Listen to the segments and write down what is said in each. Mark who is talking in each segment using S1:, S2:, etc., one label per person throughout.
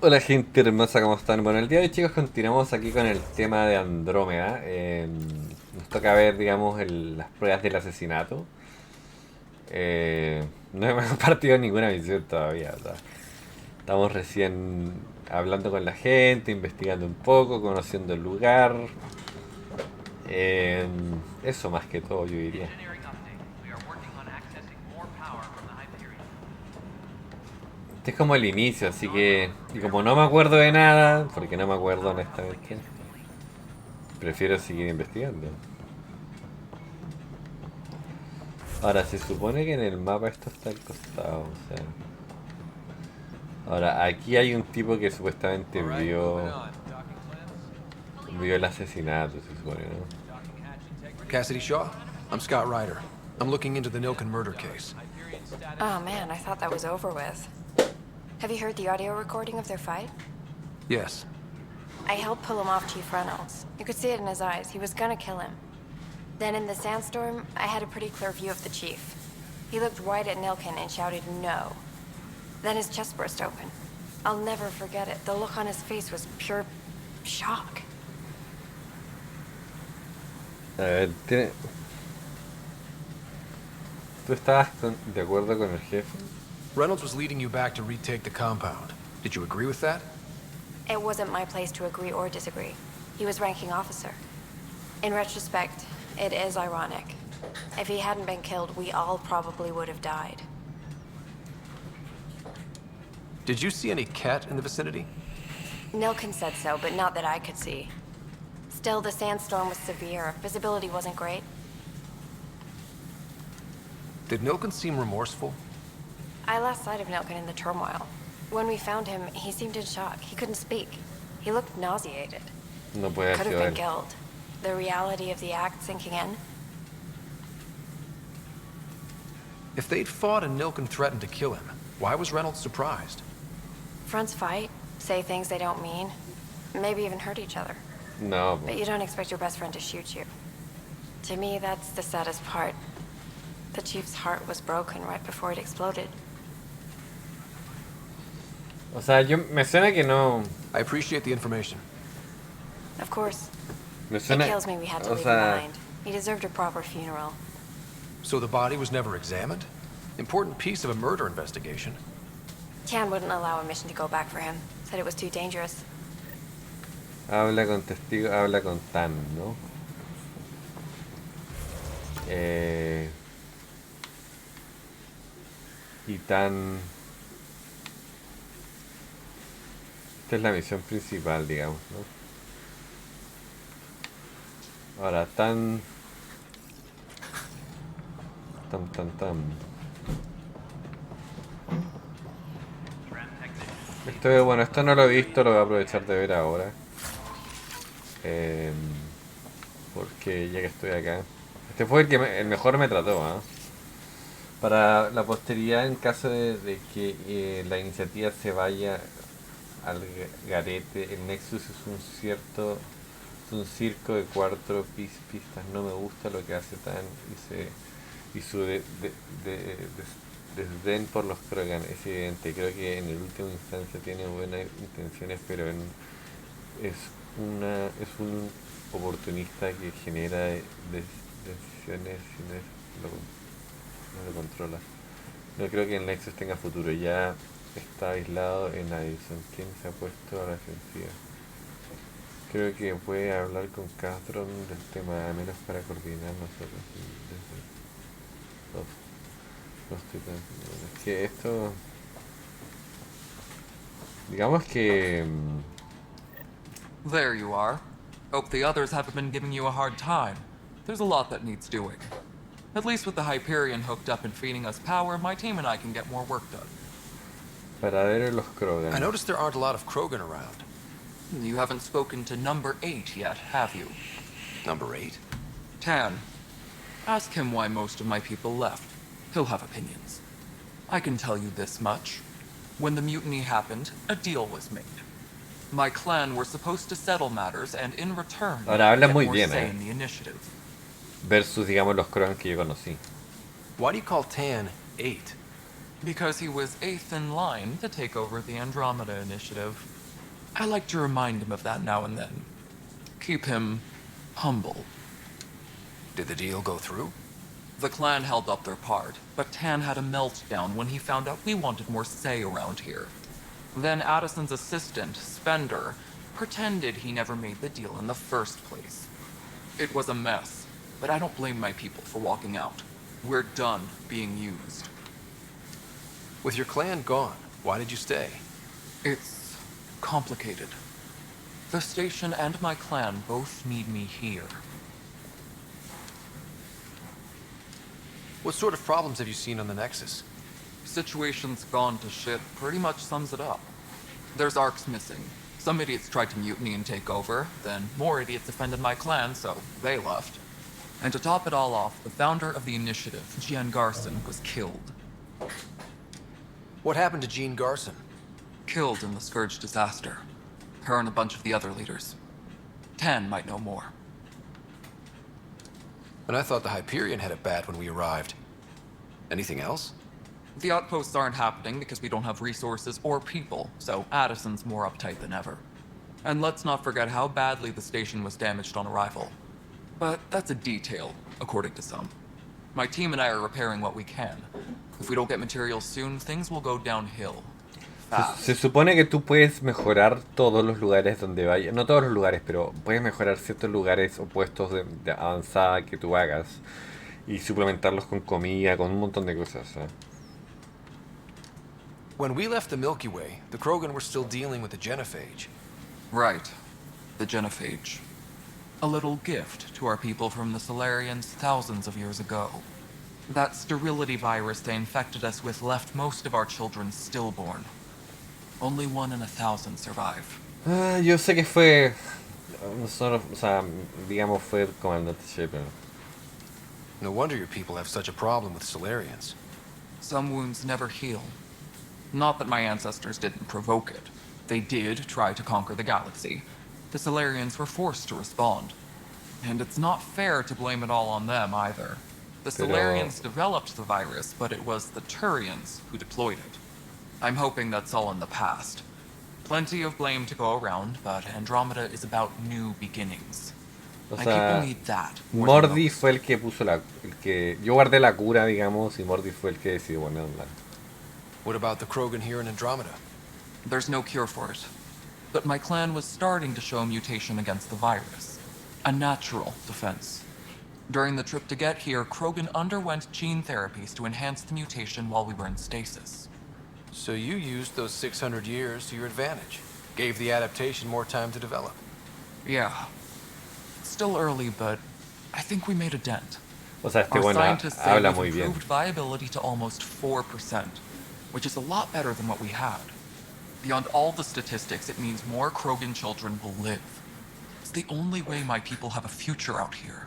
S1: Hola gente hermosa, ¿cómo están? Bueno, el día de hoy, chicos, continuamos aquí con el tema de Andrómeda. Nos toca ver, digamos, las pruebas del asesinato. No hemos partido ninguna misión todavía, o sea, estamos recién hablando con la gente, investigando un poco, conociendo el lugar. Eh, Eso más que todo, yo diría. Este es como el inicio, así que... Y como no me acuerdo de nada, porque no me acuerdo honestamente, prefiero seguir investigando. Ahora, se supone que en el mapa esto está al costado, o sea... Ahora, aquí hay un tipo que supuestamente vio el asesinato, se supone, ¿no?
S2: Cassidy Shaw? I'm Scott Ryder. I'm looking into the Nilken murder case.
S3: Oh man, I thought that was over with. Have you heard the audio recording of their fight?
S2: Yes.
S3: I helped pull him off Chief Reynolds. You could see it in his eyes. He was gonna kill him. Then in the sandstorm, I had a pretty clear view of the chief. He looked right at Nilken and shouted no. Then his chest burst open. I'll never forget it. The look on his face was pure shock.
S1: A ver, ¿tú estabas de acuerdo con el jefe?
S2: Reynolds was leading you back to retake the compound. Did you agree with that?
S3: It wasn't my place to agree or disagree. He was ranking officer. In retrospect, it is ironic. If he hadn't been killed, we all probably would have died.
S2: Did you see any cat in the vicinity?
S3: Nilken said so, but not that I could see. Still, the sandstorm was severe. Visibility wasn't great.
S2: Did Nilken seem remorseful?
S3: I lost sight of Nilken in the turmoil. When we found him, he seemed in shock. He couldn't speak. He looked nauseated.
S1: No puede
S3: Could have
S1: ser
S3: been
S1: él.
S3: killed. The reality of the act sinking in.
S2: If they'd fought and Nilken threatened to kill him, why was Reynolds surprised?
S3: Fronts fight, say things they don't mean, maybe even hurt each other.
S1: No,
S3: But
S1: po.
S3: you don't expect your best friend to shoot you. To me, that's the saddest part. The chief's heart was broken right before it exploded.
S1: O sea, me suena que no...
S2: I appreciate the information.
S3: Of course.
S1: Me
S3: It
S1: suena...
S3: kills me we had to
S1: O
S3: leave him
S1: sea,
S3: behind. He deserved a proper funeral.
S2: So the body was never examined? Important piece of a murder investigation.
S3: Tian wouldn't allow a mission to go back for him. Said it was too dangerous.
S1: habla con testigo, habla con Tan, ¿no? Y Tan... Esta es la misión principal, digamos, ¿no? Ahora, Tan... Tan. Bueno, esto no lo he visto, lo voy a aprovechar de ver ahora. Porque ya que estoy acá. Este fue el mejor me trató, ¿ah? Para la posteridad, en caso de que la iniciativa se vaya al garete, el Nexus es un circo de cuatro pistas. No me gusta lo que hace Tan y su desdén por los Krogan es evidente. Creo que en el último instancia tiene buenas intenciones, pero es un oportunista que genera decisiones si no lo controla. No creo que el Nexus tenga futuro. Ya está aislado en Addison. ¿Quién se ha puesto a la defensiva? Creo que puede hablar con Castron del tema, al menos para coordinar nosotros. No estoy tan seguro. Es que esto... Digamos que...
S4: There you are. Hope the others haven't been giving you a hard time. There's a lot that needs doing. At least with the Hyperion hooked up and feeding us power, my team and I can get more work done.
S1: Paradero de los
S2: I
S1: Krogan.
S2: noticed there aren't a lot of Krogan around.
S4: You haven't spoken to number 8 yet, have you?
S2: Number 8?
S4: Tan. Ask him why most of my people left. He'll have opinions. I can tell you this much. When the mutiny happened, a deal was made. My clan were supposed to settle matters and in return
S1: Ahora habla
S4: get
S1: muy
S4: more
S1: bien,
S4: say in the initiative.
S1: Versus, digamos, los Krogan que yo conocí.
S2: Why do you call Tan 8?
S4: Because he was 8th in line to take over the Andromeda initiative. I like to remind him of that now and then. Keep him humble.
S2: Did the deal go through?
S4: The clan held up their part, but Tan had a meltdown when he found out we wanted more say around here. Then Addison's assistant, Spender, pretended he never made the deal in the first place. It was a mess, but I don't blame my people for walking out. We're done being used.
S2: With your clan gone, why did you stay?
S4: It's complicated. The station and my clan both need me here.
S2: What sort of problems have you seen on the Nexus?
S4: Situation's gone to shit pretty much sums it up. There's arcs missing. Some idiots tried to mutiny and take over, then more idiots offended my clan, so they left. And to top it all off, the founder of the initiative, Jean Garson, was killed.
S2: What happened to Jean Garson?
S4: Killed in the Scourge disaster. Her and a bunch of the other leaders. Tan might know more.
S2: And I thought the Hyperion had it bad when we arrived. Anything else?
S4: The outposts aren't happening because we don't have resources or people, so Addison's more uptight than ever. And let's not forget how badly the station was damaged on arrival. But that's a detail, according to some. My team and I are repairing what we can. If we don't get materials soon, things will go downhill.
S1: Se supone que tú puedes mejorar todos los lugares donde vayas, no todos los lugares, pero puedes mejorar ciertos lugares o puestos de avanzada que tú hagas y suplementarlos con comida, con un montón de cosas.
S2: When we left the Milky Way, the Krogan were still dealing with the genophage.
S4: Right. The genophage. A little gift to our people from the Solarians thousands of years ago. That sterility virus they infected us with left most of our children stillborn. Only 1 in 1,000 survive.
S1: Yo sé que fue, nosotros, o sea, digamos fue comandante Shepard.
S2: No wonder your people have such a problem with Solarians.
S4: Some wounds never heal. Not that my ancestors didn't provoke it. They did try to conquer the galaxy. The Solarians were forced to respond. And it's not fair to blame it all on them either. The Solarians developed the virus, but it was the Turians who deployed it. I'm hoping that's all in the past. Plenty of blame to go around, but Andromeda is about new beginnings.
S1: O
S4: My
S1: sea,
S4: people need that. more than
S1: Mordi
S4: most.
S1: fue el que puso yo guardé la cura, digamos, y Mordi fue el que decidió ponerla.
S2: What about the Krogan here in Andromeda?
S4: There's no cure for it. But my clan was starting to show mutation against the virus. A natural defense. During the trip to get here, Krogan underwent gene therapies to enhance the mutation while we were in stasis.
S2: So you used those 600 years to your advantage. Gave the adaptation more time to develop.
S4: Yeah. Still early, but I think we made a dent.
S1: O sea, este
S4: Our
S1: bueno
S4: scientists say
S1: habla
S4: we've
S1: muy bien.
S4: improved viability to almost 4%, which is a lot better than what we had. Beyond all the statistics, it means more Krogan children will live. It's the only way my people have a future out here.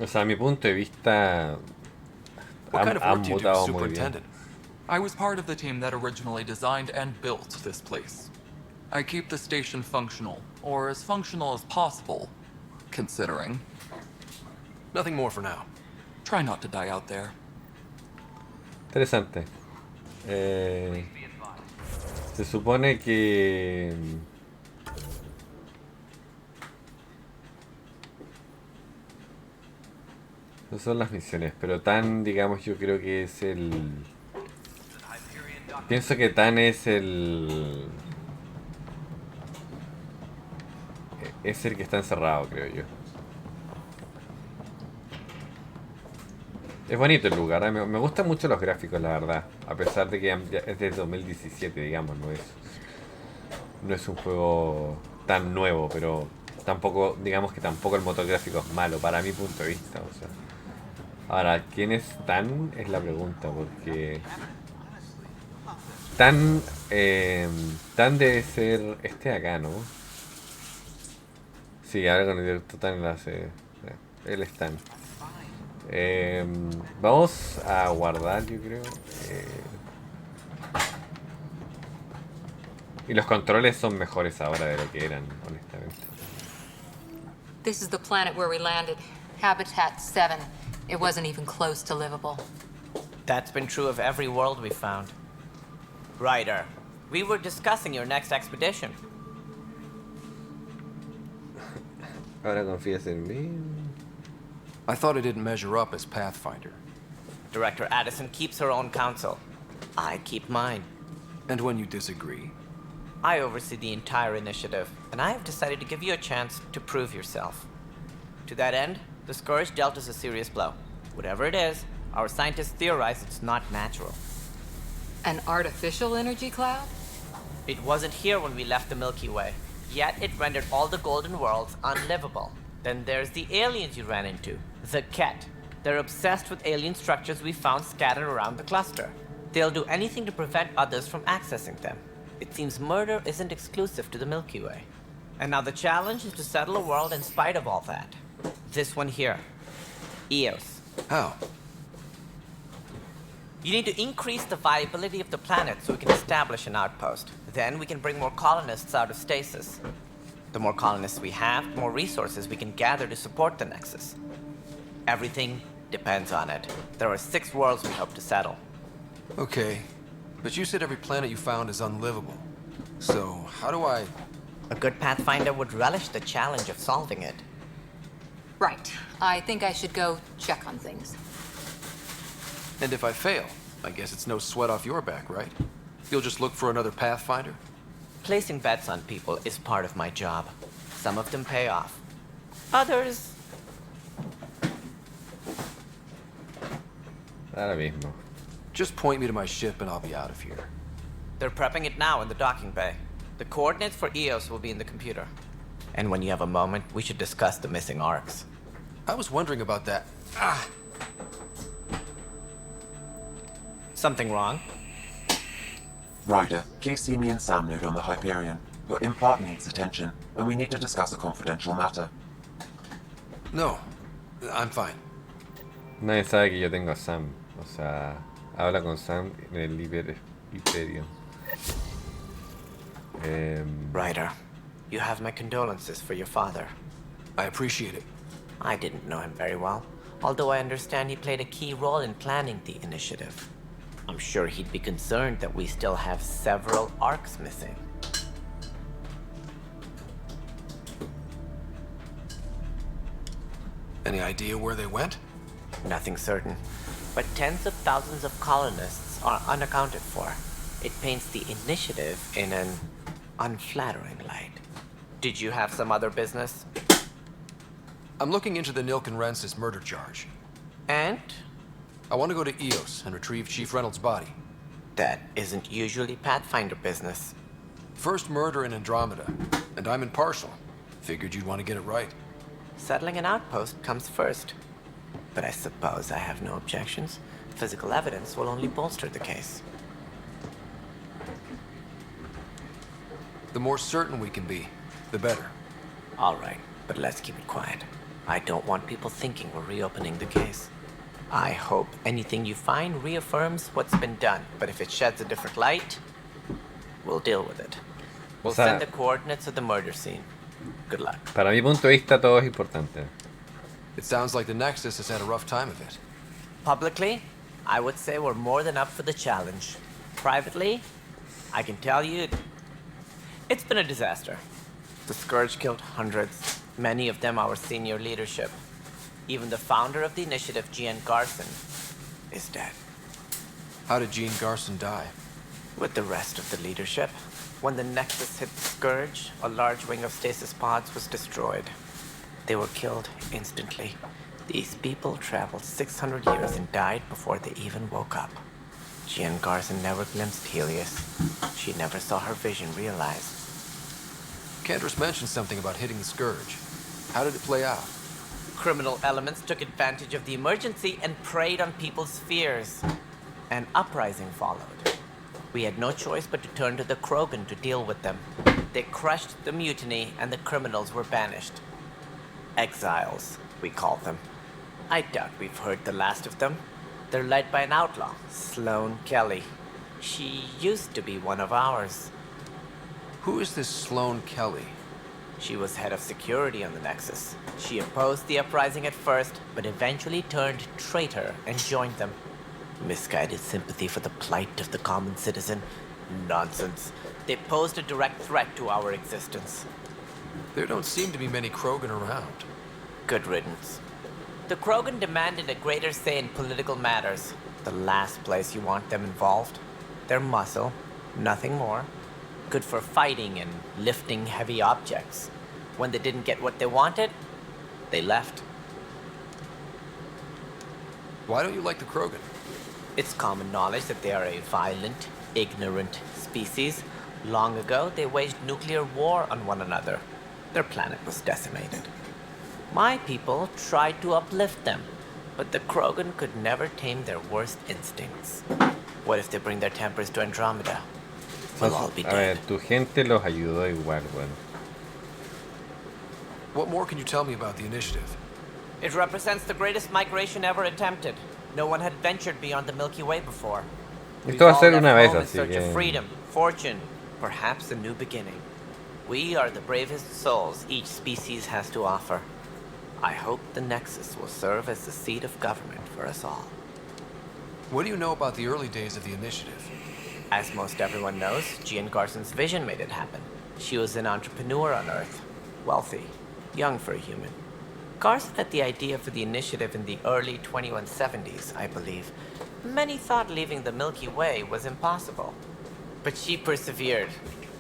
S1: O sea, a mi punto de vista,
S2: What kind of work
S1: han
S2: do you do,
S1: votado muy bien.
S2: Superintendent?
S4: I was part of the team that originally designed and built this place. I keep the station functional, or as functional as possible, considering.
S2: Nothing more for now.
S4: Try not to die out there.
S1: Interesante. Se supone que esas son las misiones, pero Tan, digamos, yo creo que es el... Pienso que Tan es el... Es el que está encerrado, creo yo. Es bonito el lugar, me gustan mucho los gráficos, la verdad. A pesar de que es de 2017, digamos, no es un juego tan nuevo, pero tampoco, digamos que tampoco el motor gráfico es malo, para mi punto de vista. O sea. Ahora, ¿quién es Tan? Es la pregunta, porque... Tan debe ser este de acá, ¿no? Sí, ahora con el director Tan lo hace... Él es Tan. Vamos a guardar, yo creo. Y los controles son mejores ahora de lo que eran, honestamente.
S5: This is the planet where we landed. Habitat 7. It wasn't even close to livable.
S6: That's been true of every world we found. Ryder, we were discussing your next expedition.
S1: Ahora confías en mí.
S2: I thought I didn't measure up as Pathfinder.
S6: Director Addison keeps her own counsel. I keep mine.
S2: And when you disagree?
S6: I oversee the entire initiative, and I have decided to give you a chance to prove yourself. To that end, the Scourge dealt us a serious blow. Whatever it is, our scientists theorize it's not natural.
S5: An artificial energy cloud?
S6: It wasn't here when we left the Milky Way, yet it rendered all the golden worlds unlivable. Then there's the aliens you ran into, the Ket. They're obsessed with alien structures we found scattered around the cluster. They'll do anything to prevent others from accessing them. It seems murder isn't exclusive to the Milky Way. And now the challenge is to settle a world in spite of all that. This one here. Eos.
S2: How?
S6: You need to increase the viability of the planet so we can establish an outpost. Then we can bring more colonists out of stasis. The more colonists we have, the more resources we can gather to support the Nexus. Everything depends on it. There are 6 worlds we hope to settle.
S2: Okay, but you said every planet you found is unlivable. So, how do I...
S6: A good Pathfinder would relish the challenge of solving it.
S5: Right. I think I should go check on things.
S2: And if I fail, I guess it's no sweat off your back, right? You'll just look for another Pathfinder?
S6: Placing bets on people is part of my job. Some of them pay off. Others...
S1: Ahora mismo.
S2: Just point me to my ship and I'll be out of here.
S6: They're prepping it now in the docking bay. The coordinates for Eos will be in the computer. And when you have a moment, we should discuss the missing arcs.
S2: I was wondering about that.
S6: Something wrong?
S7: Ryder, please see me and Sam note on the Hyperion. Your impart needs attention, and we need to discuss a confidential matter.
S2: No, I'm fine.
S1: Nadie sabe que yo tengo a Sam. O sea, habla con Sam en el Hyperion.
S6: Ryder, you have my condolences for your father.
S2: I appreciate it.
S6: I didn't know him very well, although I understand he played a key role in planning the initiative. I'm sure he'd be concerned that we still have several arcs missing.
S2: Any idea where they went?
S6: Nothing certain, but tens of thousands of colonists are unaccounted for. It paints the initiative in an unflattering light. Did you have some other business?
S2: I'm looking into the Nilkenrensis murder charge.
S6: And?
S2: I want to go to Eos and retrieve Chief Reynolds' body.
S6: That isn't usually Pathfinder business.
S2: First murder in Andromeda, and I'm impartial. Figured you'd want to get it right.
S6: Settling an outpost comes first. But I suppose I have no objections. Physical evidence will only bolster the case.
S2: The more certain we can be, the better.
S6: All right, but let's keep it quiet. I don't want people thinking we're reopening the case. I hope anything you find reaffirms what's been done, but if it sheds a different light, we'll deal with it. We'll send the coordinates of the murder scene. Good luck.
S1: Para mi punto de vista todo es importante.
S2: It sounds like the Nexus has had a rough time of it.
S6: Publicly, I would say we're more than up for the challenge. Privately, I can tell you it's been a disaster. The Scourge killed hundreds, many of them our senior leadership. Even the founder of the initiative, Jean Garson, is dead.
S2: How did Jean Garson die?
S6: With the rest of the leadership. When the Nexus hit the Scourge, a large wing of stasis pods was destroyed. They were killed instantly. These people traveled 600 years and died before they even woke up. Jean Garson never glimpsed Helios. She never saw her vision realized.
S2: Cantor's mentioned something about hitting the Scourge. How did it play out?
S6: Criminal elements took advantage of the emergency and preyed on people's fears. An uprising followed. We had no choice but to turn to the Krogan to deal with them. They crushed the mutiny and the criminals were banished. Exiles, we call them. I doubt we've heard the last of them. They're led by an outlaw, Sloane Kelly. She used to be one of ours.
S2: Who is this Sloane Kelly?
S6: She was head of security on the Nexus. She opposed the uprising at first, but eventually turned traitor and joined them. Misguided sympathy for the plight of the common citizen? Nonsense. They posed a direct threat to our existence.
S2: There don't seem to be many Krogan around.
S6: Good riddance. The Krogan demanded a greater say in political matters. The last place you want them involved. Their muscle, nothing more. Good for fighting and lifting heavy objects. When they didn't get what they wanted, they left.
S2: Why don't you like the Krogan?
S6: It's common knowledge that they are a violent, ignorant species. Long ago, they waged nuclear war on one another. Their planet was decimated. My people tried to uplift them, but the Krogan could never tame their worst instincts. What if they bring their tempers to Andromeda? We'll all be
S1: A ver,
S6: dead.
S1: tu gente los ayudó igual, bueno.
S2: What more can you tell me about the initiative?
S6: It represents the greatest migration ever attempted. No one had ventured beyond the Milky Way before.
S1: Esto va a ser
S6: We've all
S1: una
S6: left
S1: vez,
S6: home in
S1: así
S6: search
S1: que...
S6: of freedom, fortune, perhaps a new beginning. We are the bravest souls each species has to offer. I hope the Nexus will serve as the seat of government for us all.
S2: What do you know about the early days of the initiative?
S6: As most everyone knows, Jean Garson's vision made it happen. She was an entrepreneur on Earth, wealthy, young for a human. Garson had the idea for the initiative in the early 2170s, I believe. Many thought leaving the Milky Way was impossible. But she persevered.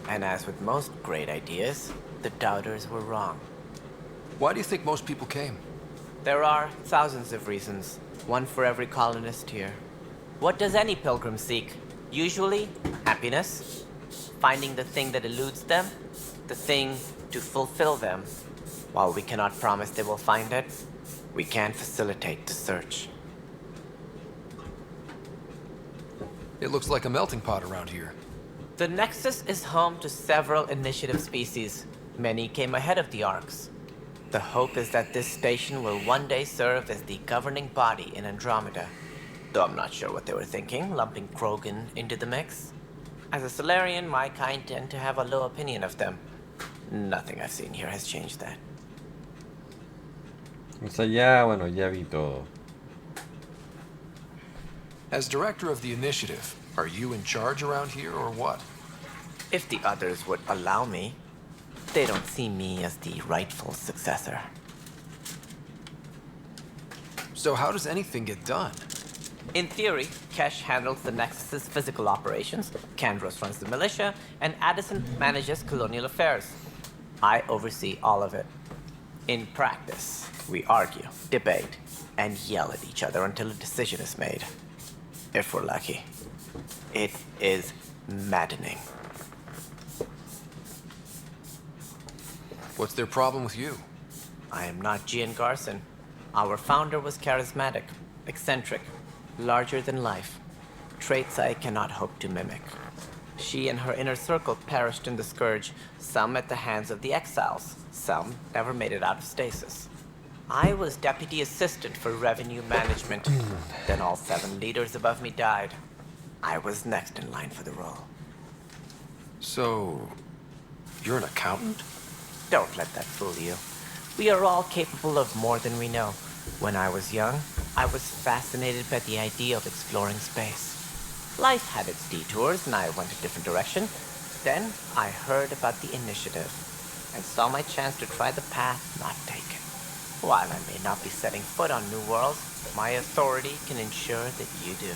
S6: And as with most great ideas, the doubters were wrong.
S2: Why do you think most people came?
S6: There are thousands of reasons, one for every colonist here. What does any pilgrim seek? Usually, happiness, finding the thing that eludes them, the thing to fulfill them. While we cannot promise they will find it, we can facilitate the search.
S2: It looks like a melting pot around here.
S6: The Nexus is home to several initiative species. Many came ahead of the Arks. The hope is that this station will one day serve as the governing body in Andromeda. Though I'm not sure what they were thinking, lumping Krogan into the mix. As a Solarian, my kind tend to have a low opinion of them. Nothing I've seen here has changed that.
S1: O sea, ya, bueno, ya vi todo.
S2: As director of the initiative, are you in charge around here or what?
S6: If the others would allow me, they don't see me as the rightful successor.
S2: So how does anything get done?
S6: In theory, Kesh handles the Nexus's physical operations, Kandros runs the militia, and Addison manages colonial affairs. I oversee all of it. In practice, we argue, debate, and yell at each other until a decision is made. If we're lucky. It is maddening.
S2: What's their problem with you?
S6: I am not Jean Garson. Our founder was charismatic, eccentric, larger than life. Traits I cannot hope to mimic. She and her inner circle perished in the Scourge, some at the hands of the Exiles, some never made it out of stasis. I was deputy assistant for revenue management. Then all 7 leaders above me died. I was next in line for the role.
S2: So, you're an accountant?
S6: Don't let that fool you. We are all capable of more than we know. When I was young, I was fascinated by the idea of exploring space. Life had its detours and I went a different direction. Then I heard about the initiative and saw my chance to try the path not taken. While I may not be setting foot on new worlds, my authority can ensure that you do.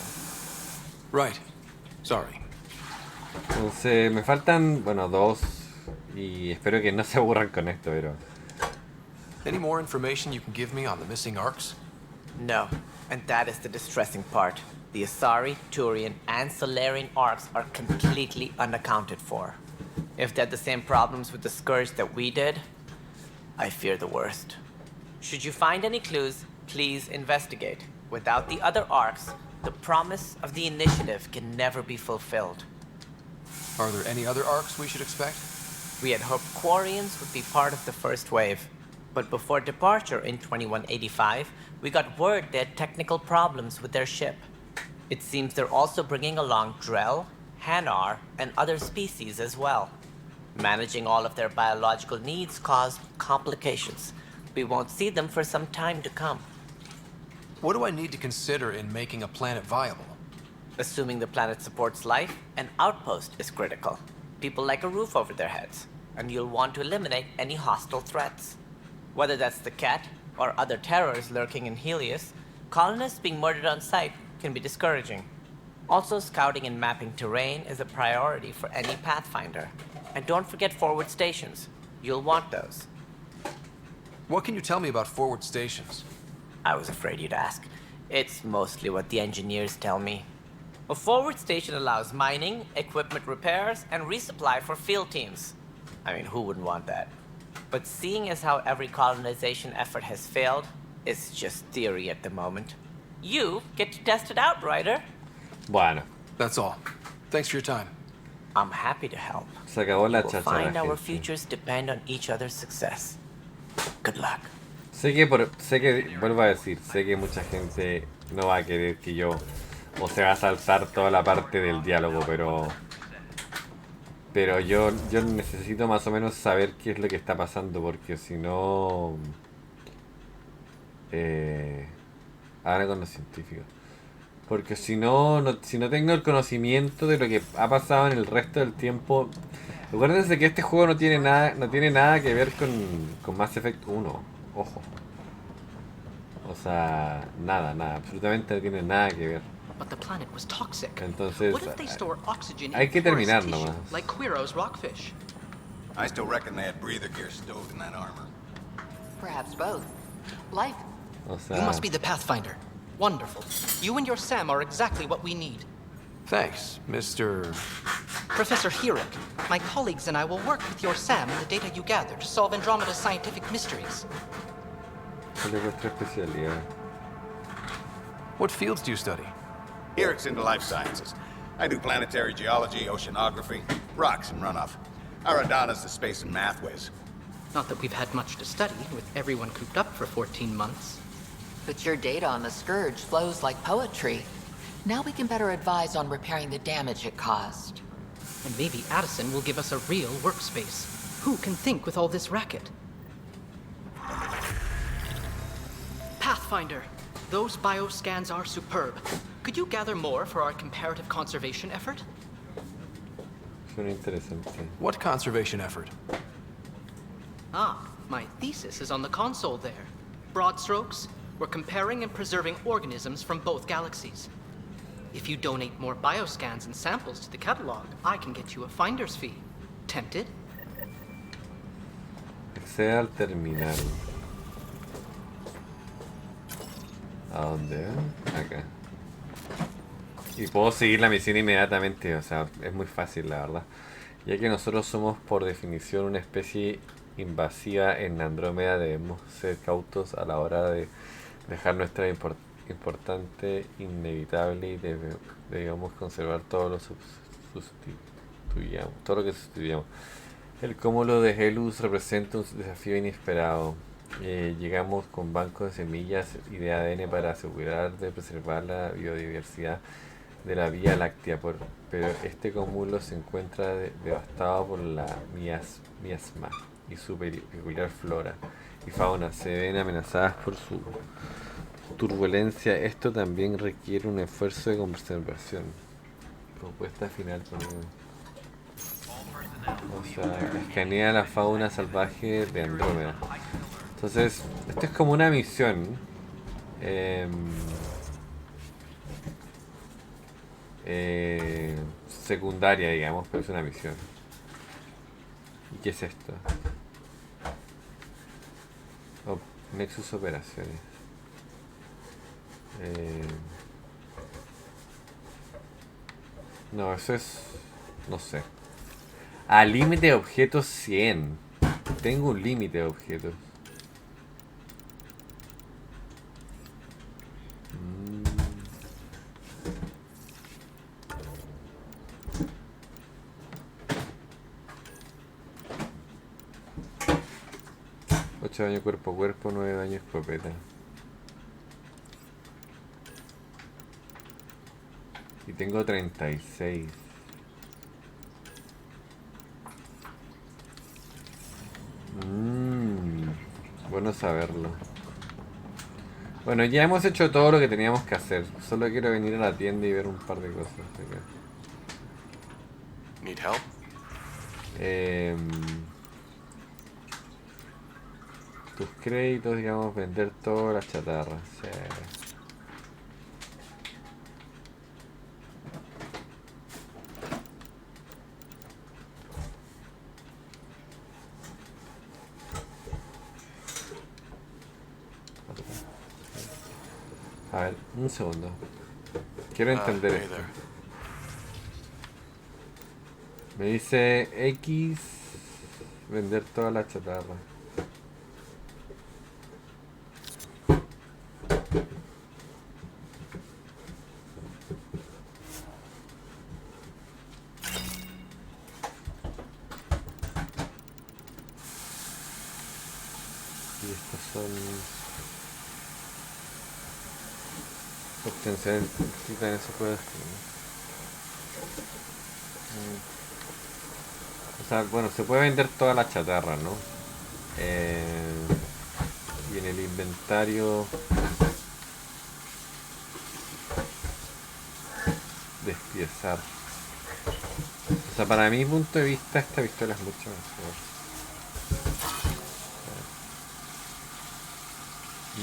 S2: Right. Sorry.
S1: Entonces, me faltan, bueno, 2. Y espero que no se aburran con esto, pero...
S2: Any more information you can give me on the missing arcs?
S6: No, and that is the distressing part. The Asari, Turian, and Solarian arcs are completely unaccounted for. If they had the same problems with the Scourge that we did, I fear the worst. Should you find any clues, please investigate. Without the other arcs, the promise of the initiative can never be fulfilled.
S2: Are there any other arcs we should expect?
S6: We had hoped Quarians would be part of the first wave. But before departure in 2185, we got word they had technical problems with their ship. It seems they're also bringing along Drell, Hanar, and other species as well. Managing all of their biological needs caused complications. We won't see them for some time to come.
S2: What do I need to consider in making a planet viable?
S6: Assuming the planet supports life, an outpost is critical. People like a roof over their heads, and you'll want to eliminate any hostile threats. Whether that's the cat or other terrors lurking in Helios, colonists being murdered on sight can be discouraging. Also, scouting and mapping terrain is a priority for any Pathfinder. And don't forget forward stations. You'll want those.
S2: What can you tell me about forward stations?
S6: I was afraid you'd ask. It's mostly what the engineers tell me. A forward station allows mining, equipment repairs, and resupply for field teams. I mean, who wouldn't want that? But seeing as how every colonization effort has failed, it's just theory at the moment. You get to test it out, Ryder.
S1: Bueno,
S2: That's all. Thanks for your time.
S6: I'm happy to help.
S1: se acabó la
S6: We'll
S1: chacha.
S6: find
S1: la
S6: our
S1: gente.
S6: futures depend on each other's success. Good luck.
S1: Sé que, vuelvo a decir, sé que mucha gente no va a querer que yo, o se va a saltar toda la parte del diálogo, pero yo necesito más o menos saber qué es lo que está pasando, porque si no, ahora con los científicos, porque si no, si no tengo el conocimiento de lo que ha pasado en el resto del tiempo, acuérdense que este juego no tiene nada que ver con Mass Effect 1, ojo. O sea, nada, absolutamente no tiene nada que ver.
S8: But the planet was toxic.
S1: Entonces,
S8: What if they store oxygen
S1: hay
S8: in
S1: que
S8: porous
S1: terminar
S8: tissue,
S1: nomás.
S8: like Quiro's rockfish?
S9: I still reckon they had breather gear stowed in that armor.
S10: Perhaps both. Life.
S1: O sea,
S8: You must be the Pathfinder. Wonderful. You and your Sam are exactly what we need.
S2: Thanks, Mr.
S8: Professor Herrick, my colleagues and I will work with your Sam and the data you gather to solve Andromeda's scientific mysteries.
S1: ¿cuál es vuestra especialidad?
S2: What fields do you study?
S9: Eric's into life sciences. I do planetary geology, oceanography, rocks and runoff. Aradana's the space and math whiz.
S8: Not that we've had much to study, with everyone cooped up for 14 months.
S10: But your data on the Scourge flows like poetry. Now we can better advise on repairing the damage it caused.
S8: And maybe Addison will give us a real workspace. Who can think with all this racket? Pathfinder, those bioscans are superb. Could you gather more for our comparative conservation effort?
S1: Suena interesante.
S2: What conservation effort?
S8: Ah, my thesis is on the console there. Broad strokes, we're comparing and preserving organisms from both galaxies. If you donate more bioscans and samples to the catalog, I can get you a finder's fee. Tempted?
S1: Accede al terminal. ¿A dónde? Acá. Y puedo seguir la misión inmediatamente, o sea, es muy fácil la verdad. Ya que nosotros somos por definición una especie invasiva en Andrómeda, debemos ser cautos a la hora de dejar nuestra importante, inevitable y debemos conservar todo lo todo lo que sustituyamos. El cúmulo de Helus representa un desafío inesperado. Llegamos con bancos de semillas y de ADN para asegurar de preservar la biodiversidad de la Vía Láctea, pero este cúmulo se encuentra devastado por la miasma y su peculiar flora y fauna se ven amenazadas por su turbulencia. Esto también requiere un esfuerzo de conservación. Propuesta final con o sea, escanea la fauna salvaje de Andrómeda. Entonces, esto es como una misión secundaria, digamos, pero es una misión. ¿Y qué es esto? Nexus Operaciones. No, eso es... no sé. Límite de objetos 100. Tengo un límite de objetos. Ocho daño cuerpo a cuerpo, 9 daño escopeta. Y tengo 36. Bueno saberlo. Bueno, ya hemos hecho todo lo que teníamos que hacer. Solo quiero venir a la tienda y ver un par de cosas.
S2: Need help?
S1: Tus créditos, digamos, vender toda la chatarra. Sí. A ver, un segundo. Quiero entender
S2: hey
S1: esto.
S2: there.
S1: Me dice X vender toda la chatarra. Y estas son obtenciones que también se puede escribir. O sea, bueno, se puede vender toda la chatarra, ¿no? Y en el inventario despiezar. O sea, para mi punto de vista esta pistola es mucho mejor.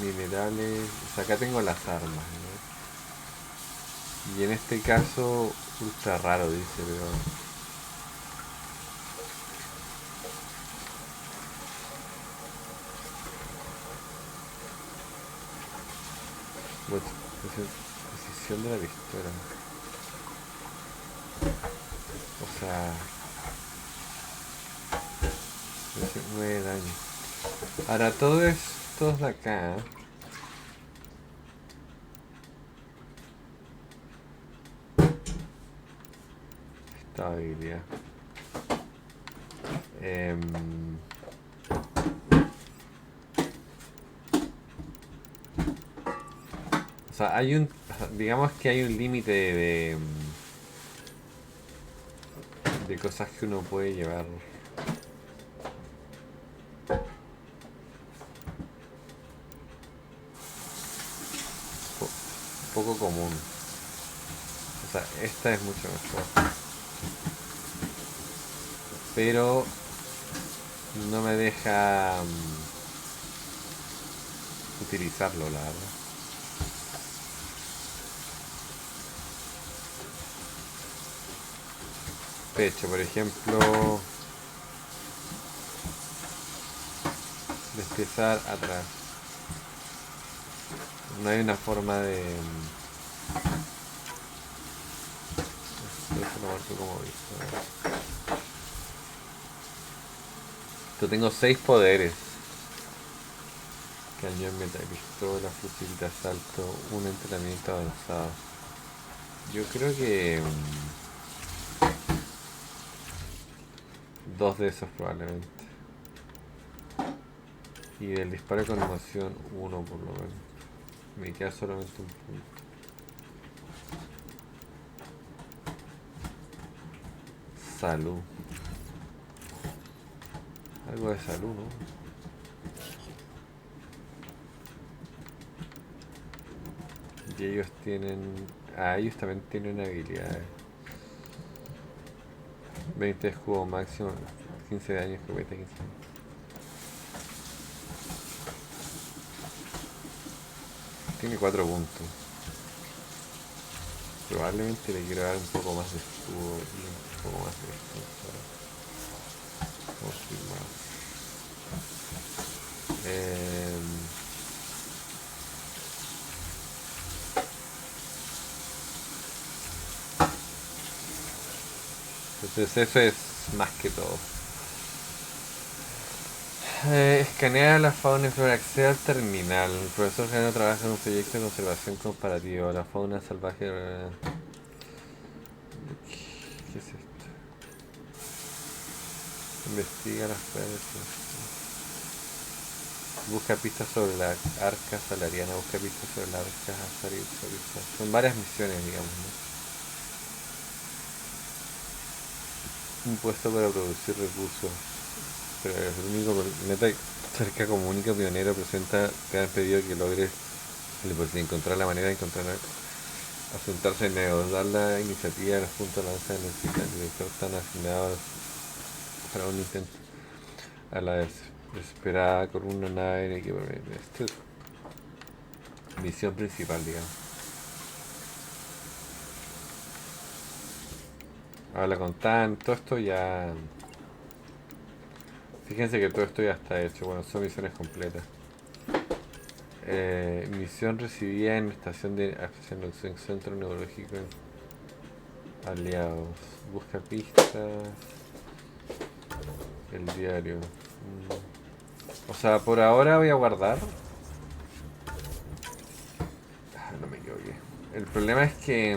S1: Minerales, o sea, acá tengo las armas, ¿no? Y en este caso ultra raro dice, pero bueno, posición de la pistola. O sea, 9 daño. Ahora todo esto de acá. Esta habilidad. O sea, hay un, digamos que hay un límite de cosas que uno puede llevar. Poco común. O sea, esta es mucho mejor. Pero no me deja utilizarlo, la verdad. Pecho, por ejemplo, despiezar atrás. No hay una forma de... Eso lo marco como visto. Yo tengo 6 poderes. Cañón, metapistola, fusil de asalto, un entrenamiento avanzado. Yo creo que... 2 de esos probablemente. Y del disparo con emoción 1 por lo menos. Me queda solamente un punto. Salud. Algo de salud, ¿no? Y ellos tienen... Ah, ellos también tienen habilidades. 20 de escudo máximo, 15 de daño, escopeta 15. Tiene 4 puntos. Probablemente le quiero dar un poco más de escudo y un poco más de defensa. Confirmar. Entonces eso es más que todo. Escanea la fauna y flora, accede al terminal. El profesor Gano trabaja en un proyecto de conservación comparativa. La fauna salvaje... ¿Qué es esto? Investiga las flores. Busca pistas sobre la arca salariana. Busca pistas sobre la arca azarita. Son varias misiones, digamos, ¿no? Un puesto para producir recursos. Pero el único planeta cerca como único pionero presenta te han pedido que logres Pues encontrar la manera de asentarse en negocios, dar la iniciativa de los puntos de lanza necesitan. El director están asignados para un intento a la desesperada con una nave en equipo. Esto es misión principal, digamos. Habla con Tan, todo esto ya... Fíjense que todo esto ya está hecho, bueno, son misiones completas. Misión recibida en estación de centro neurológico aliados. Busca pistas. El diario. O sea, por ahora voy a guardar. No me equivoqué. El problema es que...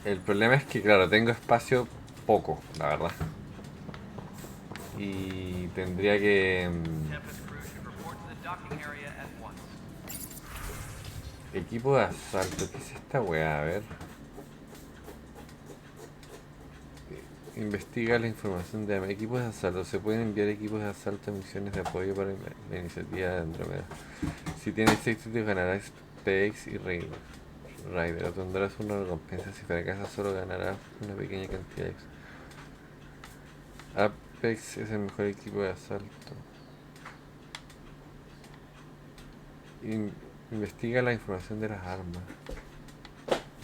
S1: El problema es que, claro, tengo espacio poco, la verdad. Y tendría que... Equipo de asalto, ¿qué es esta weá? A ver. Investiga la información de equipos de asalto. Se pueden enviar equipos de asalto a misiones de apoyo para la iniciativa de Andromeda. Si tienes éxito ganarás PX y Rider. Obtendrás una recompensa. Si fracasas solo ganarás una pequeña cantidad extra. Apex es el mejor equipo de asalto. Investiga la información de las armas.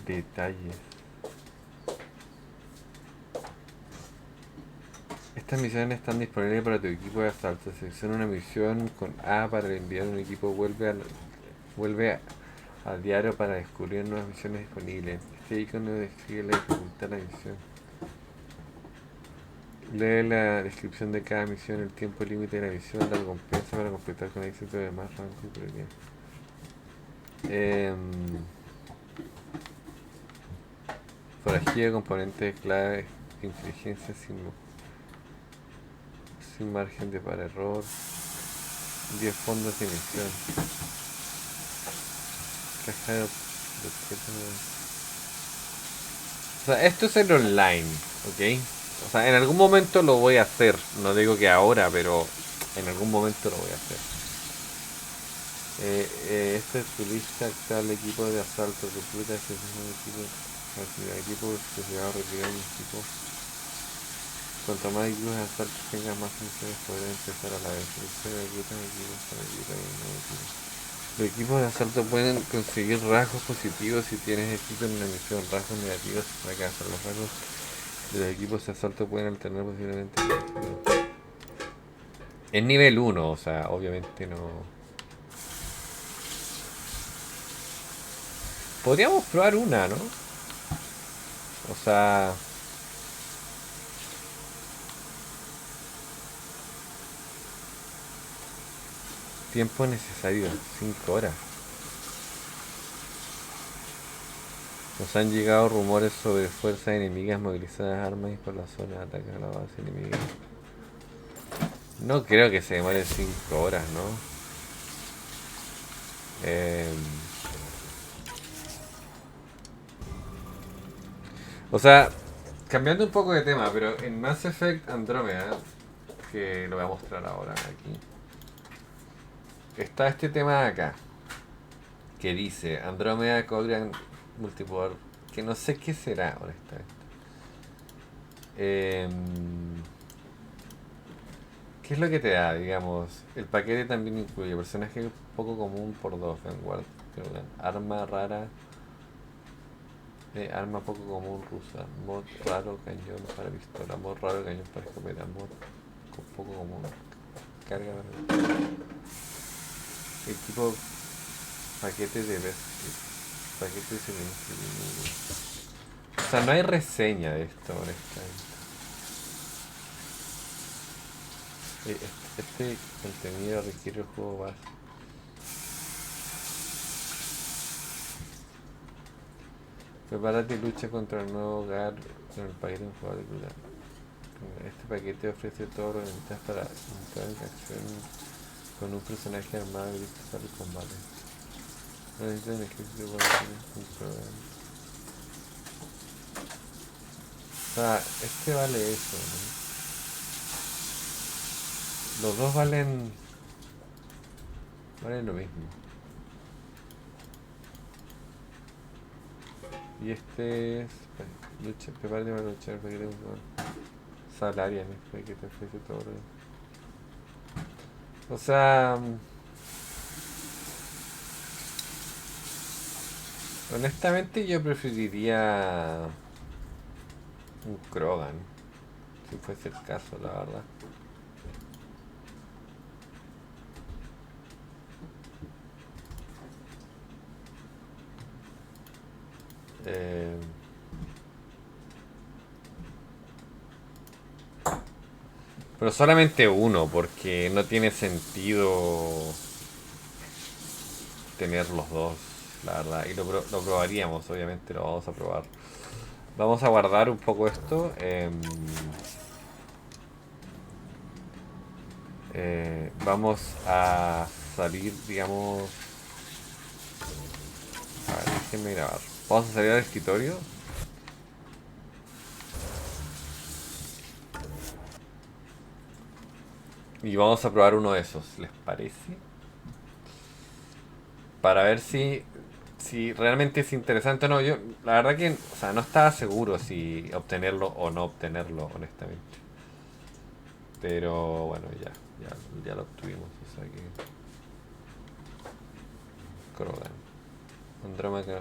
S1: Detalles. Estas misiones están disponibles para tu equipo de asalto. Selecciona una misión con A para enviar un equipo. Vuelve al diario para descubrir nuevas misiones disponibles. Este icono describe la dificultad de la misión. Lee la descripción de cada misión, el tiempo límite de la misión, la recompensa para completar con éxito de más rango y prioridad. Forajido de componentes clave, inteligencia sin margen de para error, 10 fondos de misión. Caja de objetos. O sea, esto es el online, ¿ok? O sea, en algún momento lo voy a hacer. No digo que ahora, pero en algún momento lo voy a hacer. Esta es tu lista actual de equipo de asalto. Recluta este equipo especializado retirar un equipo. Cuanto más equipos de asalto tengas, más misiones podrán empezar a la vez. Los equipos de asalto pueden conseguir rasgos positivos si tienes éxito en una misión, rasgos negativos si fracasas. Los rasgos de los equipos de asalto pueden alternar posiblemente. Es nivel 1, o sea, obviamente no. Podríamos probar una, ¿no? O sea... Tiempo necesario, 5 horas. Nos han llegado rumores sobre fuerzas enemigas movilizadas, armas y por la zona de ataque a la base enemiga. No creo que se demore 5 horas, ¿no? O sea, cambiando un poco de tema, pero en Mass Effect Andromeda, que lo voy a mostrar ahora aquí, está este tema de acá, que dice Andromeda cobra multijugador, que no sé qué será, honestamente. ¿Qué es lo que te da? Digamos, el paquete también incluye personaje poco común por 2, vanguard, arma rara, arma poco común rusa, mod raro cañón para pistola, mod raro cañón para escopeta, mod poco común, carga para equipo, paquete de paquete de suministro. O sea, no hay reseña de esto, honestamente. Este contenido requiere el juego base. Prepárate y lucha contra el nuevo hogar con el paquete en juego de calidad. Este paquete ofrece todas las ventajas para entrar en acción con un personaje armado y listo para el combate. No necesitas un ejército un programa. O sea, este vale eso, ¿no? Los dos valen lo mismo. Y este es lucha, prepárate para luchar, para que te salaria, ¿no? Que te ofrece todo lo... O sea, honestamente yo preferiría un Krogan, si fuese el caso, la verdad. Pero solamente uno, porque no tiene sentido tener los dos, la verdad. Y lo probaríamos, obviamente lo vamos a probar. Vamos a guardar un poco esto. Vamos a salir, digamos... A ver, déjenme grabar. Vamos a salir al escritorio. Y vamos a probar uno de esos, ¿les parece? Para ver si realmente es interesante o no. Yo, la verdad que, o sea, no estaba seguro si obtenerlo o no obtenerlo, honestamente. Pero bueno, ya lo obtuvimos, o sea que... Krogan. Andromeda.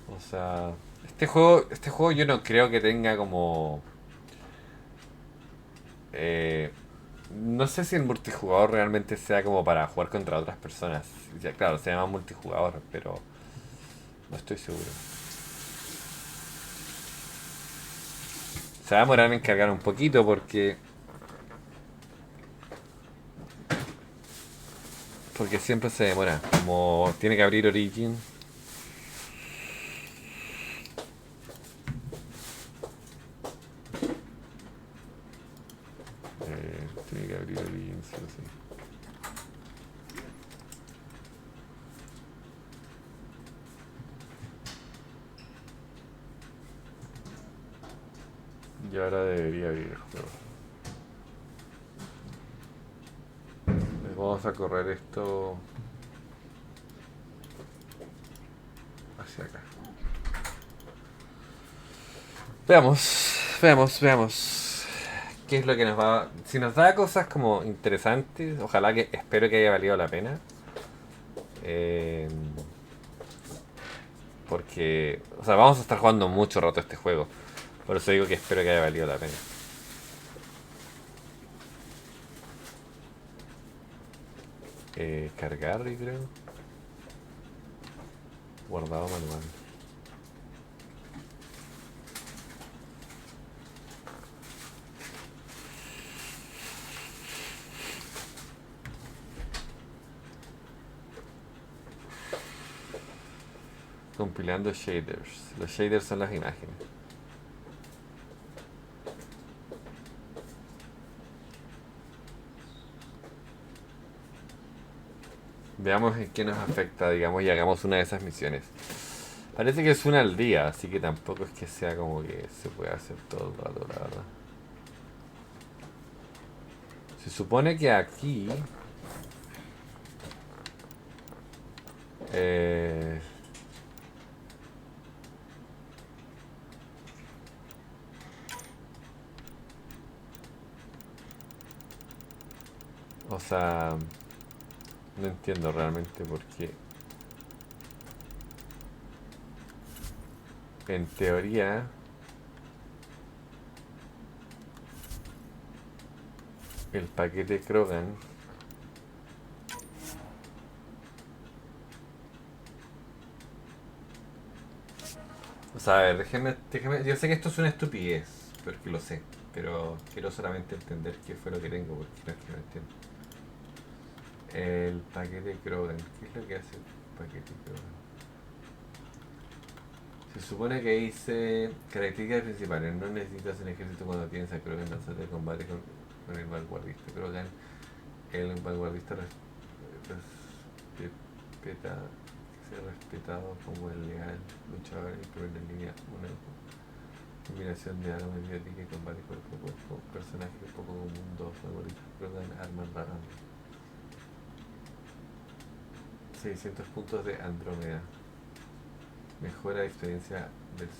S1: O sea, este juego yo no creo que tenga como... no sé si el multijugador realmente sea como para jugar contra otras personas. Ya, claro, se llama multijugador, pero no estoy seguro. Se va a demorar en cargar un poquito porque siempre se demora. Como tiene que abrir Origin. Tiene que abrir Origin, sí o sí. Y ahora debería abrir el juego. Vamos a correr esto hacia acá. Veamos. ¿Qué es lo que nos va? Si nos da cosas como interesantes, ojalá que, espero que haya valido la pena. Porque, o sea, vamos a estar jugando mucho rato este juego. Por eso digo que espero que haya valido la pena. Cargar, yo creo. Guardado manual. Compilando shaders. Los shaders son las imágenes. Veamos en qué nos afecta, digamos, y hagamos una de esas misiones. Parece que es una al día, así que tampoco es que sea como que se pueda hacer todo el rato, la verdad. Se supone que aquí... o sea... No entiendo realmente por qué. En teoría... el paquete Krogan... O sea, a ver, déjeme... Yo sé que esto es una estupidez, porque lo sé. Pero quiero solamente entender qué fue lo que tengo, porque no es que no entiendo. El paquete Krogan. ¿Qué es lo que hace el paquete Krogan? Se supone que dice características principales. No necesitas un ejército cuando tienes a Krogan en de combate con el vanguardista. Krogan, el vanguardista respeta, ser respetado como el leal luchador y primera línea. Combinación de armas bióticas y combate cuerpo a cuerpo. Personajes poco común, 2 favoritos. Progan armas raras. 600 puntos de Andromeda. Mejora de experiencia del 100%.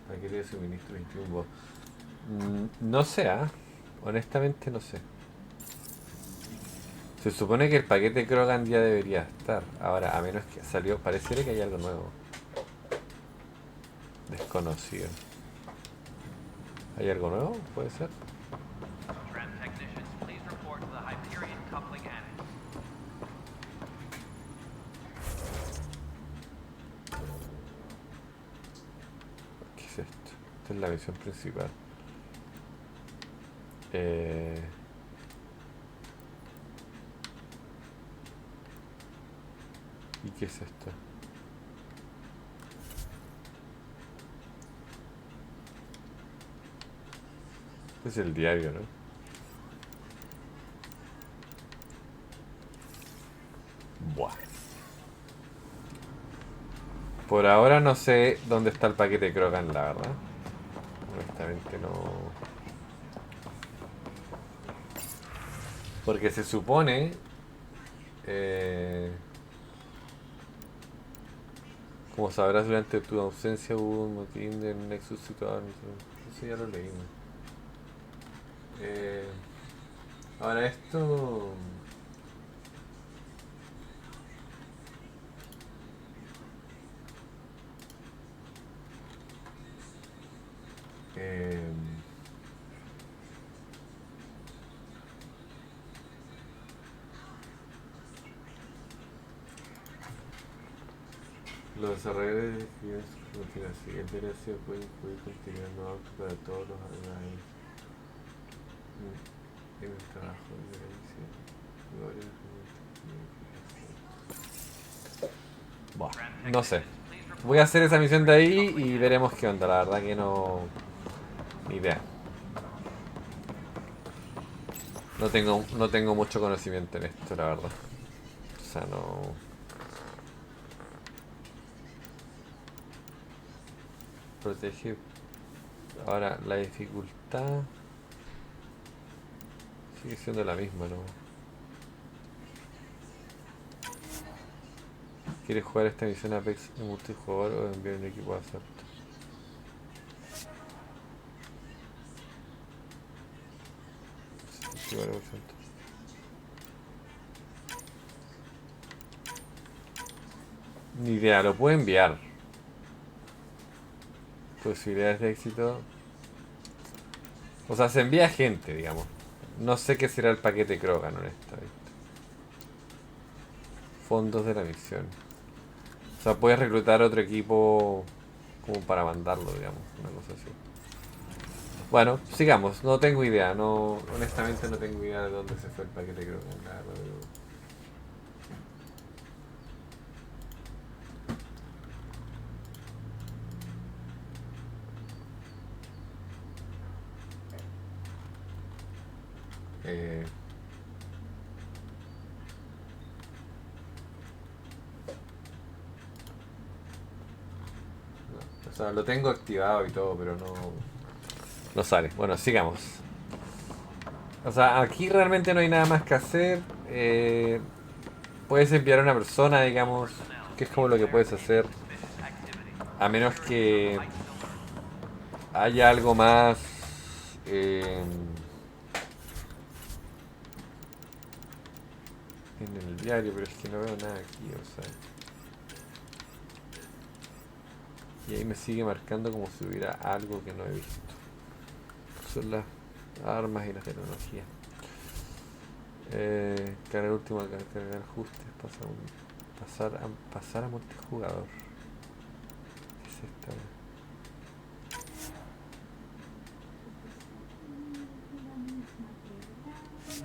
S1: Paquete de suministro 21. No sé, honestamente no sé. Se supone que el paquete Krogan ya debería estar. Ahora, a menos que salió, pareciera que hay algo nuevo. Desconocido. ¿Hay algo nuevo? ¿Puede ser? ¿Qué es esto? Esta es la misión principal. ¿Y qué es esto? Es el diario, ¿no? Buah. Por ahora no sé dónde está el paquete Krogan, la verdad. Honestamente no. Porque se supone... como sabrás, durante tu ausencia hubo un motín de un Nexus situado en... Eso ya lo leímos. Ahora esto... los desarrolladores escriben su continuación. El DLC puede incluir contenido nuevo para todos los animales en el trabajo de la edición. No sé. Voy a hacer esa misión de ahí y veremos qué onda. La verdad que no... Ni idea. No tengo mucho conocimiento en esto, la verdad. O sea, no... Protege. Ahora, la dificultad sigue siendo la misma, ¿no? ¿Quieres jugar esta misión Apex en multijugador o enviar un equipo a hacer? Ni idea, lo puedo enviar. Posibilidades de éxito. O sea, se envía gente, digamos. No sé qué será el paquete Krogan, honestamente. Fondos de la misión. O sea, puedes reclutar otro equipo como para mandarlo, digamos. Una cosa así. Bueno, sigamos. No tengo idea. No, honestamente no tengo idea de dónde se fue el paquete Krogan. La verdad, o sea, lo tengo activado y todo, pero no sale. Bueno, sigamos. O sea, aquí realmente no hay nada más que hacer. Puedes enviar a una persona, digamos, que es como lo que puedes hacer. A menos que haya algo más... en el diario, pero es que no veo nada aquí, o sea. Y ahí me sigue marcando como si hubiera algo que no he visto. Son las armas y la tecnología. Cargar último, cargar ajustes, pasar a multijugador. ¿Qué es esta?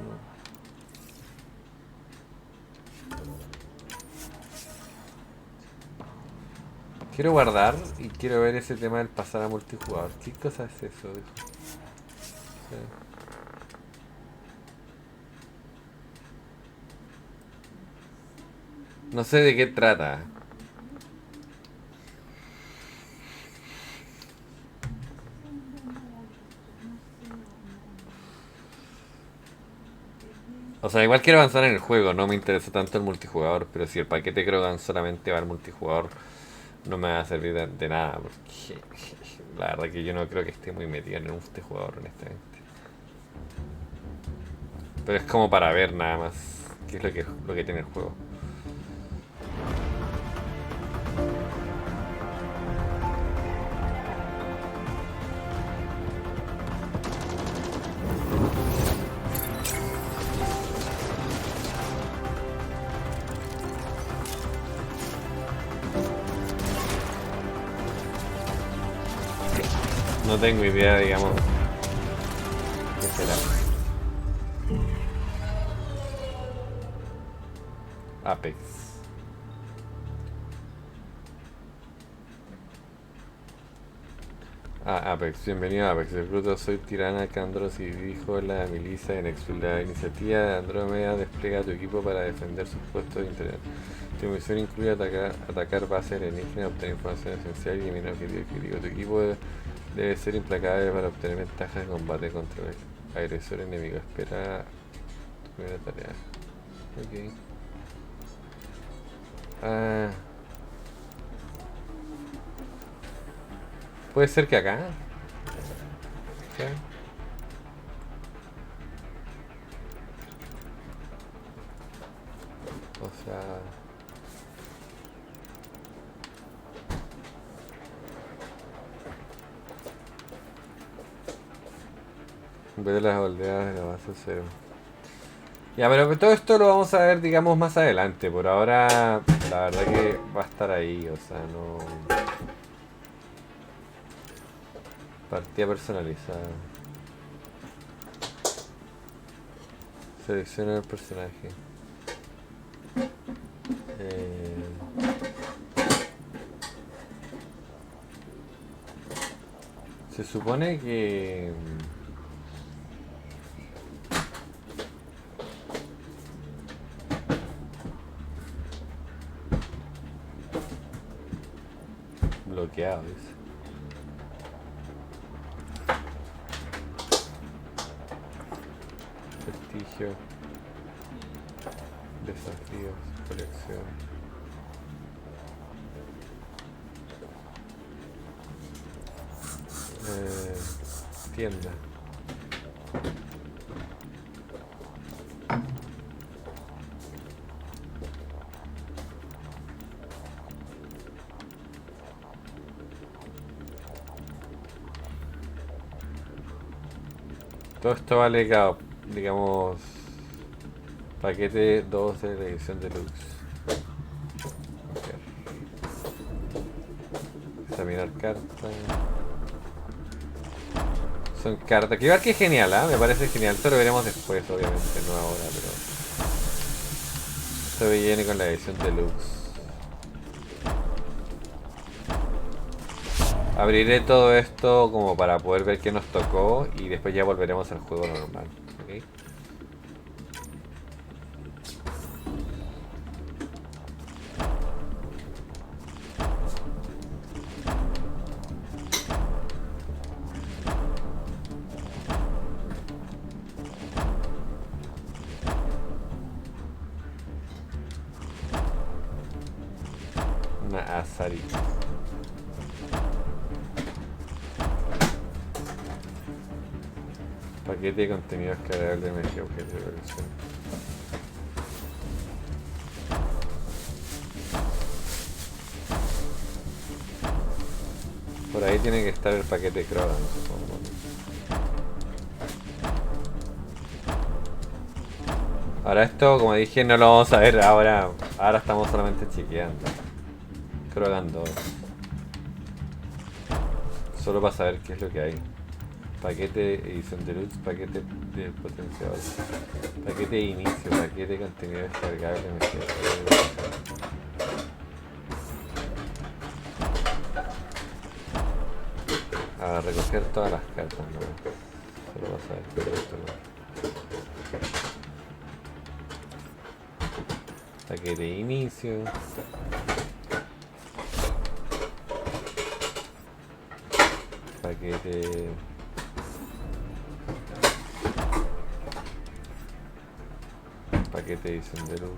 S1: No. Quiero guardar y quiero ver ese tema del pasar a multijugador. ¿Qué cosa es eso? O sea, no sé de qué trata. O sea, igual quiero avanzar en el juego, no me interesa tanto el multijugador, pero si el paquete Krogan solamente va al multijugador, no me va a servir de nada, porque la verdad que yo no creo que esté muy metido en un multijugador, honestamente. Pero es como para ver nada más qué es lo que tiene el juego. No tengo idea, digamos, qué será. Apex. Apex, bienvenido a Apex. El bruto soy Tirana Candros y dirijo la milicia en Explorando. La iniciativa de Andromeda despliega tu equipo para defender sus puestos de interés. Tu misión incluye atacar bases alienígenas, obtener información esencial y eliminar objetivos críticos. Tu equipo debe ser implacable para obtener ventajas de combate contra el agresor enemigo. Espera tu primera tarea. Ok. Puede ser que acá. ¿Sí? O sea... Ver las oleadas de la base cero. Ya, pero todo esto lo vamos a ver, digamos, más adelante. Por ahora, la verdad que va a estar ahí, o sea, no... Partida personalizada. Selecciona el personaje. Se supone que... bloqueado, dice. Prestigio. Desafíos. Colección. Tienda. Todo esto vale, digamos, paquete 2 de la edición deluxe. Examinar cartas. Son cartas. Que igual que genial, ¿eh? Me parece genial. Esto lo veremos después, obviamente, no ahora, pero... Esto viene con la edición deluxe. Abriré todo esto como para poder ver qué nos tocó y después ya volveremos al juego normal, ¿ok? Una Azari. Paquete de contenido descargable de energía objeto de colección. Por ahí tiene que estar el paquete Krogan, supongo. Ahora esto, como dije, no lo vamos a ver ahora. Ahora estamos solamente chequeando. Krogan 2. Solo para saber qué es lo que hay. Paquete edición deluxe, paquete de potenciador, paquete de inicio, paquete de contenido descargable, a recoger todas las cartas, no. Solo vas a ver, pero esto no. Paquete de inicio. Paquete... paquete edición deluxe.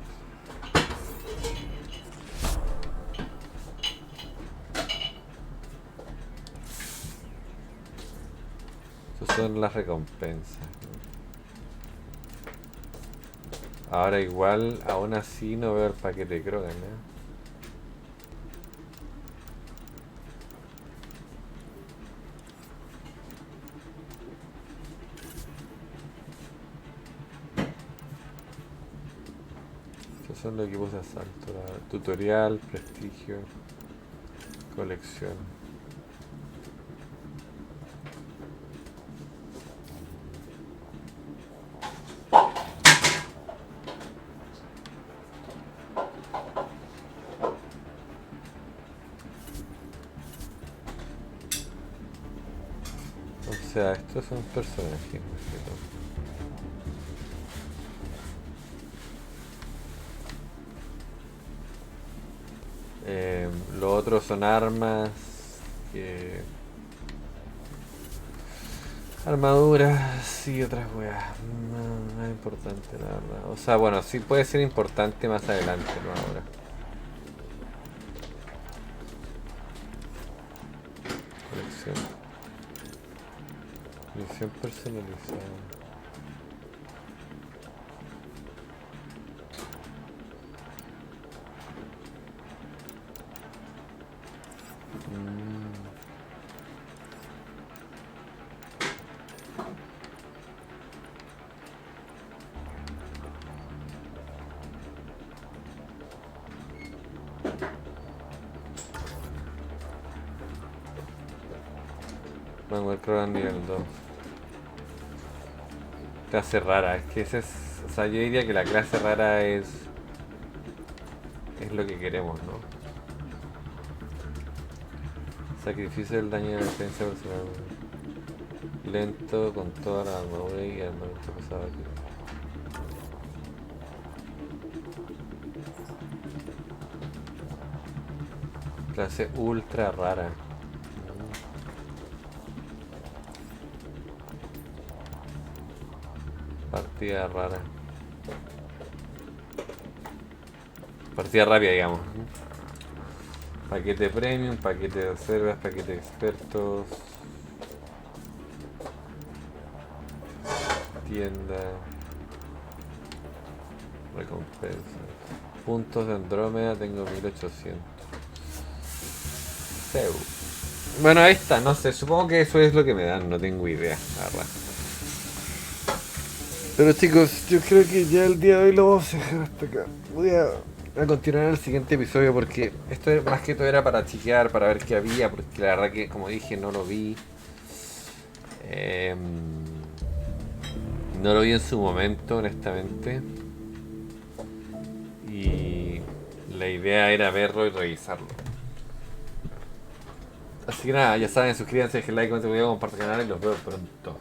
S1: Estas son las recompensas, ¿no? Ahora igual, aún así no veo el paquete Krogan, ¿eh? Son los equipos de asalto, tutorial, prestigio, colección. O sea, estos son personajes, ¿no es cierto? Lo otro son armas, armaduras y otras weas. No es importante, la verdad. O sea, bueno, sí puede ser importante más adelante, no ahora. Colección. Misión personalizada. Manuel Crogan nivel 2. Clase rara, es que ese es. O sea, yo diría que la clase rara es lo que queremos, ¿no? Sacrificio del daño de defensa personal. Lento con toda la armadura y armamento pesado aquí. Clase ultra rara. Partida rara. Partida rápida, digamos. Paquete premium, paquete de reservas, paquete de expertos. Tienda. Recompensas. Puntos de Andrómeda, tengo 1800. Seu. Bueno, ahí está, no sé, supongo que eso es lo que me dan, no tengo idea, la verdad. Pero chicos, yo creo que ya el día de hoy lo vamos a dejar hasta acá. Voy a continuar en el siguiente episodio porque esto más que todo era para chequear, para ver qué había, porque la verdad que, como dije, no lo vi. No lo vi en su momento, honestamente. Y la idea era verlo y revisarlo. Así que nada, ya saben, suscríbanse, dejen like, comenten, compartan el canal y los veo pronto.